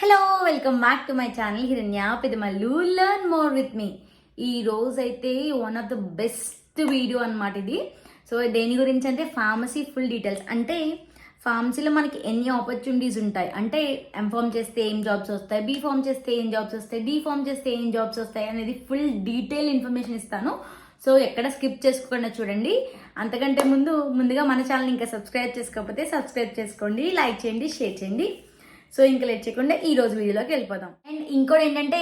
Hello welcome back to my channel హిరణ్య Pedamallu learn more with me. ఈ రోజు అయితే one of the best video అనమాట ఇది. సో దేని గురించి అంటే ఫార్మసీ ఫుల్ డీటెయిల్స్. అంటే ఫార్మసీలో మనకి ఎన్ని ఆపర్చునిటీస్ ఉంటాయి, అంటే ఎంఫార్మ్ చేస్తే ఏం జాబ్స్ వస్తాయి, బీఫార్మ్ చేస్తే ఏం జాబ్స్ వస్తాయి, డీఫార్మ్ చేస్తే ఏం జాబ్స్ వస్తాయి అనేది ఫుల్ డీటెయిల్ ఇన్ఫర్మేషన్ ఇస్తాను. సో ఎక్కడ స్కిప్ చేసుకోకుండా చూడండి. అంతకంటే ముందుగా మన ఛానల్ ఇంకా సబ్స్క్రైబ్ చేసుకోకపోతే సబ్స్క్రైబ్ చేసుకోండి, లైక్ చేయండి, షేర్ చేయండి. సో ఇంకా లేట్ చేయకుండా ఈ రోజు వీడియోలోకి వెళ్ళిపోదాం. అండ్ ఇంకోటి ఏంటంటే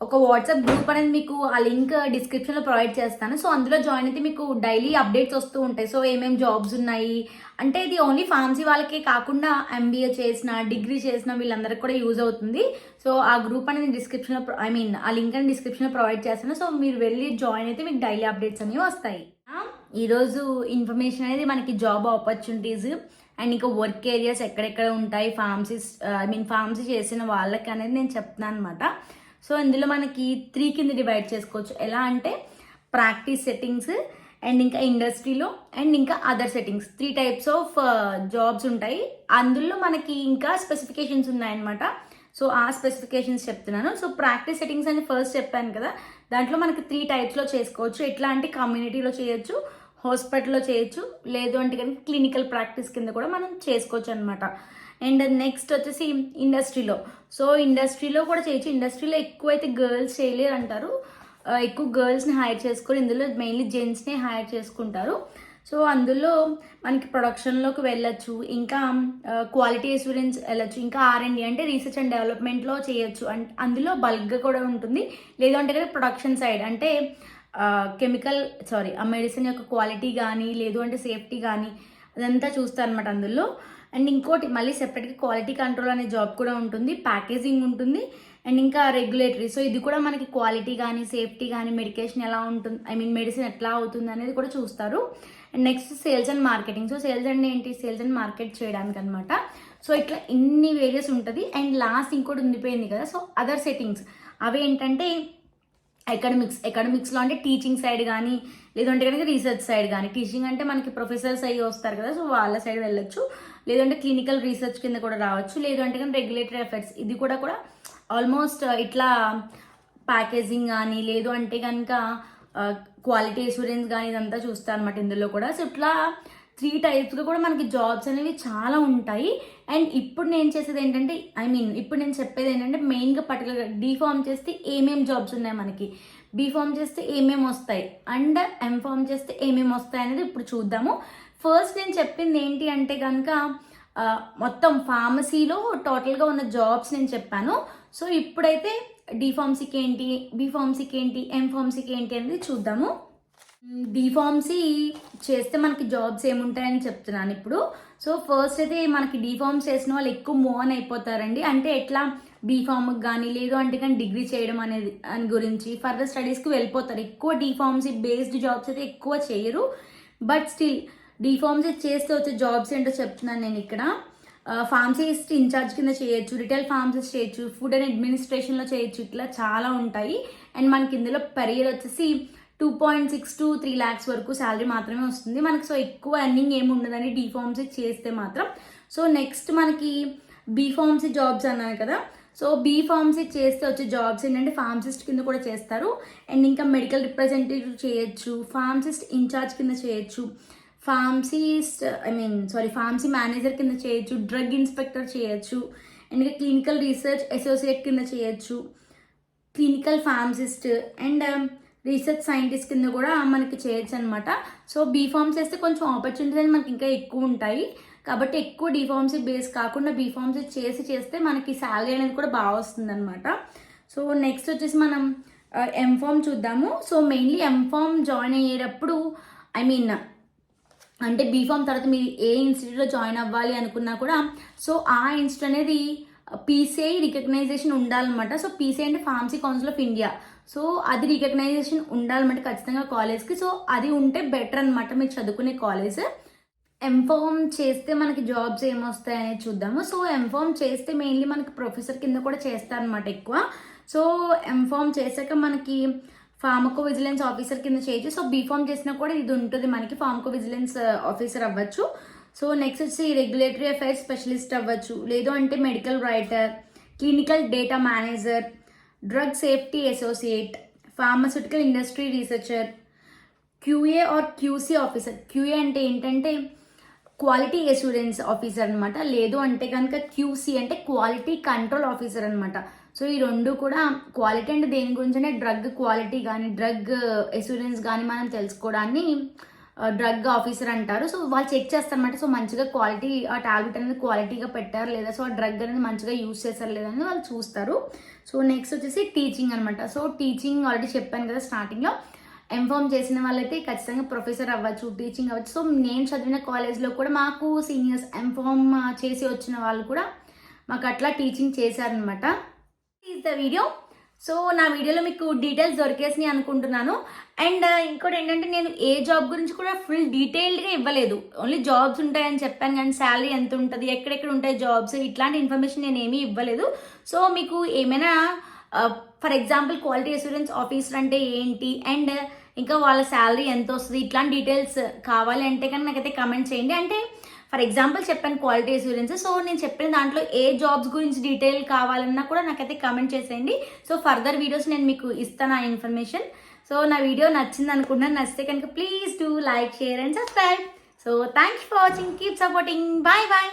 ఒక వాట్సాప్ గ్రూప్ అనేది మీకు ఆ లింక్ డిస్క్రిప్షన్లో ప్రొవైడ్ చేస్తాను. సో అందులో జాయిన్ అయితే మీకు డైలీ అప్డేట్స్ వస్తూ ఉంటాయి. సో ఏమేమి జాబ్స్ ఉన్నాయి అంటే ఇది ఓన్లీ ఫార్మసీ వాళ్ళకే కాకుండా ఎంబీఏ చేసిన, డిగ్రీ చేసిన వీళ్ళందరికీ కూడా యూజ్ అవుతుంది. సో ఆ గ్రూప్ అనేది డిస్క్రిప్షన్లో ఆ లింక్ అనేది డిస్క్రిప్షన్లో ప్రొవైడ్ చేస్తాను. సో మీరు వెళ్ళి జాయిన్ అయితే మీకు డైలీ అప్డేట్స్ అనేవి వస్తాయి. ఈరోజు ఇన్ఫర్మేషన్ అనేది మనకి జాబ్ ఆపర్చునిటీస్ అండ్ ఇంకా వర్క్ ఏరియాస్ ఎక్కడెక్కడ ఉంటాయి, ఫార్మసీ చేసిన వాళ్ళకి అనేది నేను చెప్తున్నాను అనమాట. సో ఇందులో మనకి 3 కింద డివైడ్ చేసుకోవచ్చు. ఎలా అంటే ప్రాక్టీస్ సెట్టింగ్స్ అండ్ ఇంకా ఇండస్ట్రీలో అండ్ ఇంకా other settings 3 types of jobs ఉంటాయి. అందులో మనకి ఇంకా స్పెసిఫికేషన్స్ ఉన్నాయన్నమాట. సో ఆ స్పెసిఫికేషన్స్ చెప్తున్నాను. సో ప్రాక్టీస్ సెట్టింగ్స్ అని ఫస్ట్ చెప్పాను కదా, దాంట్లో మనకి 3 టైప్స్లో చేసుకోవచ్చు. ఎట్లా అంటే కమ్యూనిటీలో చేయొచ్చు, హాస్పిటల్లో చేయొచ్చు, లేదు అంటే కనుక క్లినికల్ ప్రాక్టీస్ కింద కూడా మనం చేసుకోవచ్చు అనమాట. అండ్ నెక్స్ట్ వచ్చేసి ఇండస్ట్రీలో. సో ఇండస్ట్రీలో కూడా చేయొచ్చు. ఇండస్ట్రీలో ఎక్కువ అయితే గర్ల్స్ చేయలేరు అంటారు. ఎక్కువ గర్ల్స్ని హైర్ చేసుకొని ఇందులో మెయిన్లీ జెంట్స్ని హైర్ చేసుకుంటారు. సో అందులో మనకి ప్రొడక్షన్లోకి వెళ్ళొచ్చు, ఇంకా క్వాలిటీ అష్యూరెన్స్ వెళ్ళొచ్చు, ఇంకా R&D అంటే రీసెర్చ్ అండ్ డెవలప్మెంట్లో చేయొచ్చు. అందులో బల్క్గా కూడా ఉంటుంది. లేదు అంటే కదా ప్రొడక్షన్ సైడ్ అంటే ఆ మెడిసిన్ యొక్క క్వాలిటీ కానీ లేదు అంటే సేఫ్టీ కానీ అదంతా చూస్తారు అనమాట అందులో. అండ్ ఇంకోటి మళ్ళీ సెపరేట్గా క్వాలిటీ కంట్రోల్ అనే జాబ్ కూడా ఉంటుంది, ప్యాకేజింగ్ ఉంటుంది అండ్ ఇంకా రెగ్యులేటరీ. సో ఇది కూడా మనకి క్వాలిటీ కానీ సేఫ్టీ కానీ మెడికేషన్ ఎలా ఉంటుంది, మెడిసిన్ ఎట్లా అవుతుంది అనేది కూడా చూస్తారు. And next sales and marketing. So sales అంటే ఏంటి, సేల్స్ అండ్ మార్కెట్ చేయడానికి అనమాట. సో ఇట్లా ఇన్ని వేరియస్ ఉంటుంది. అండ్ లాస్ట్ ఇంకోటి ఉండిపోయింది కదా, సో అదర్ సెట్టింగ్స్ అవి ఏంటంటే ఎకడమిక్స్లో అంటే టీచింగ్ సైడ్ కానీ లేదంటే కనుక రీసెర్చ్ సైడ్ కానీ. టీచింగ్ అంటే మనకి ప్రొఫెసర్స్ అయ్యి వస్తారు కదా, సో వాళ్ళ సైడ్ వెళ్ళొచ్చు, లేదంటే క్లినికల్ రీసెర్చ్ కింద కూడా రావచ్చు, లేదంటే కనుక రెగ్యులేటరీ అఫైర్స్. ఇది కూడా ఆల్మోస్ట్ ఇట్లా ప్యాకేజింగ్ కానీ లేదు అంటే కనుక క్వాలిటీ అష్యూరెన్స్ కానీ ఇదంతా చూస్తారు అనమాట ఇందులో కూడా. సో ఇట్లా 3 టైప్స్గా కూడా మనకి జాబ్స్ అనేవి చాలా ఉంటాయి. అండ్ ఇప్పుడు నేను చేసేది ఏంటంటే ఇప్పుడు నేను చెప్పేది ఏంటంటే మెయిన్గా పర్టికులర్గా డీఫార్మ్ చేస్తే ఏమేమి జాబ్స్ ఉన్నాయి మనకి, బీఫార్మ్ చేస్తే ఏమేమి వస్తాయి అండ్ ఎంఫార్మ్ చేస్తే ఏమేమి వస్తాయి అనేది ఇప్పుడు చూద్దాము. ఫస్ట్ నేను చెప్పింది ఏంటి అంటే కనుక మొత్తం ఫార్మసీలో టోటల్గా ఉన్న జాబ్స్ నేను చెప్పాను. సో ఇప్పుడైతే డీఫార్మసీకి ఏంటి, బీఫార్మసీకి ఏంటి, ఎంఫార్మసీకి ఏంటి అనేది చూద్దాము. డీఫార్మసీ చేస్తే మనకి జాబ్స్ ఏముంటాయని చెప్తున్నాను ఇప్పుడు. సో ఫస్ట్ అయితే మనకి డీఫార్మ్స్ చేసిన వాళ్ళు ఎక్కువ మూవ్ ఆన్ అయిపోతారండి. అంటే ఎట్లా బీఫార్మ్కి కానీ లేదు అంటే కానీ డిగ్రీ చేయడం అనేది అని గురించి ఫర్దర్ స్టడీస్కి వెళ్ళిపోతారు. ఎక్కువ డీఫార్మసీ బేస్డ్ జాబ్స్ అయితే ఎక్కువ చేయరు. బట్ స్టిల్ డీఫార్మసీ చేస్తే వచ్చే జాబ్స్ ఏంటో చెప్తున్నాను నేను ఇక్కడ. ఫార్మసిస్ట్ ఇన్ఛార్జ్ కింద చేయొచ్చు, రిటైల్ ఫార్మసిస్ట్ చేయొచ్చు, ఫుడ్ అండ్ అడ్మినిస్ట్రేషన్లో చేయొచ్చు, ఇట్లా చాలా ఉంటాయి. అండ్ మనకి ఇందులో పర్ ఇయర్ వచ్చేసి 2.6 to 3 lakhs వరకు శాలరీ మాత్రమే వస్తుంది మనకి. సో ఎక్కువ ఎర్నింగ్ ఏమి ఉండదని డీఫార్మసీ చేస్తే మాత్రం. సో నెక్స్ట్ మనకి బీఫార్మసీ జాబ్స్ అన్నాను కదా. సో బీఫార్మసీ చేస్తే వచ్చే జాబ్స్ ఏంటంటే ఫార్మసిస్ట్ కింద కూడా చేస్తారు. అండ్ ఇంకా మెడికల్ రిప్రజెంటేటివ్ చేయొచ్చు, ఫార్మసిస్ట్ ఇన్ఛార్జ్ కింద చేయొచ్చు, ఫార్మసీ మేనేజర్ కింద చేయొచ్చు, డ్రగ్ ఇన్స్పెక్టర్ చేయొచ్చు, అండ్ ఇంకా క్లినికల్ రీసెర్చ్ అసోసియేట్ కింద చేయొచ్చు, clinical pharmacist and research scientist కింద కూడా మనకి చేయొచ్చు అనమాట. సో బీఫార్మ్ చేస్తే కొంచెం ఆపర్చునిటీస్ అనేది మనకి ఇంకా ఎక్కువ ఉంటాయి. కాబట్టి ఎక్కువ డీఫార్మసీ బేస్ కాకుండా బీఫార్మసీ చేస్తే మనకి శాలరీ అనేది కూడా బాగా వస్తుంది అనమాట. సో నెక్స్ట్ వచ్చేసి మనం ఎంఫార్మ్ చూద్దాము. సో మెయిన్లీ ఎంఫార్మ్ జాయిన్ అయ్యేటప్పుడు అంటే బీఫార్మ్ తర్వాత మీరు ఏ ఇన్స్టిట్యూట్లో జాయిన్ అవ్వాలి అనుకున్నా కూడా సో ఆ ఇన్స్టిట్యూట్ అనేది PCI రికగ్నైజేషన్ ఉండాలన్నమాట. సో PCI అంటే pharmacy council of India. So అది రికగ్నైజేషన్ ఉండాలన్నమాట ఖచ్చితంగా కాలేజ్కి. సో అది ఉంటే బెటర్ అనమాట మీరు చదువుకునే కాలేజ్. ఎంఫార్మ్ చేస్తే మనకి జాబ్స్ ఏమొస్తాయి అనేది చూద్దాము. సో ఎంఫార్మ్ చేస్తే మెయిన్లీ మనకి ప్రొఫెసర్ కింద కూడా చేస్తారనమాట ఎక్కువ. సో ఎంఫార్మ్ చేశాక మనకి ఫార్మకో విజిలెన్స్ ఆఫీసర్ కింద చేయొచ్చు. సో బీఫార్మ్ చేసినా కూడా ఇది ఉంటుంది మనకి, ఫార్మకో విజిలెన్స్ ఆఫీసర్ అవ్వచ్చు. సో నెక్స్ట్ వచ్చి రెగ్యులేటరీ అఫైర్స్ స్పెషలిస్ట్ అవ్వచ్చు, లేదు అంటే medical writer, clinical data manager, drug safety associate, pharmaceutical industry researcher, QA or QC officer. QA అంటే ఏంటంటే క్వాలిటీ అష్యూరెన్స్ ఆఫీసర్ అనమాట. లేదు అంటే కనుక క్యూసీ అంటే క్వాలిటీ కంట్రోల్ ఆఫీసర్ అనమాట. సో ఈ రెండు కూడా క్వాలిటీ అంటే దేని గురించి అంటే డ్రగ్ క్వాలిటీ కానీ డ్రగ్ అష్యూరెన్స్ కానీ మనం తెలుసుకోవడాన్ని డ్రగ్ ఆఫీసర్ అంటారు. సో వాళ్ళు చెక్ చేస్తారు అనమాట. సో మంచిగా క్వాలిటీ ఆ టాబ్లెట్ అనేది క్వాలిటీగా పెట్టారు లేదా, సో ఆ డ్రగ్ అనేది మంచిగా యూస్ చేస్తారు లేదా అని వాళ్ళు చూస్తారు. సో నెక్స్ట్ వచ్చేసి టీచింగ్ అనమాట. సో టీచింగ్ ఆల్రెడీ చెప్పాను కదా స్టార్టింగ్లో, ఎంఫామ్ చేసిన వాళ్ళైతే ఖచ్చితంగా ప్రొఫెసర్ అవ్వచ్చు, టీచింగ్ అవ్వచ్చు. సో నేను చదివిన కాలేజ్లో కూడా మాకు సీనియర్స్ ఎంఫామ్ చేసి వచ్చిన వాళ్ళు కూడా మాకు అట్లా టీచింగ్ చేశారనమాట. Is the video. సో నా వీడియోలో మీకు డీటెయిల్స్ దొరికేసినాయి అనుకుంటున్నాను. అండ్ ఇంకోటి ఏంటంటే నేను ఏ జాబ్ గురించి కూడా ఫుల్ డీటెయిల్డ్గా ఇవ్వలేదు. ఓన్లీ జాబ్స్ ఉంటాయని చెప్పాను కానీ శాలరీ ఎంత ఉంటుంది, ఎక్కడెక్కడ ఉంటాయి జాబ్స్, ఇట్లాంటి ఇన్ఫర్మేషన్ నేను ఏమీ ఇవ్వలేదు. సో మీకు ఏమైనా for example quality assurance officer అంటే ఏంటి అండ్ ఇంకా వాళ్ళ శాలరీ ఎంత వస్తుంది ఇట్లాంటి డీటెయిల్స్ కావాలి అంటే కానీ నాకైతే కమెంట్ చేయండి. అంటే ఫర్ ఎగ్జాంపుల్ చెప్పాను క్వాలిటీ అష్యూరెన్స్, సో నేను చెప్పిన దాంట్లో ఏ జాబ్స్ గురించి డీటెయిల్ కావాలన్నా కూడా నాకైతే కమెంట్ చేసేయండి. సో ఫర్దర్ వీడియోస్ నేను మీకు ఇస్తాను ఆ ఇన్ఫర్మేషన్. సో నా వీడియో నచ్చింది అనుకుంటున్నాను. నచ్చితే కనుక please do like, share and subscribe. So thanks for watching, keep supporting, bye bye.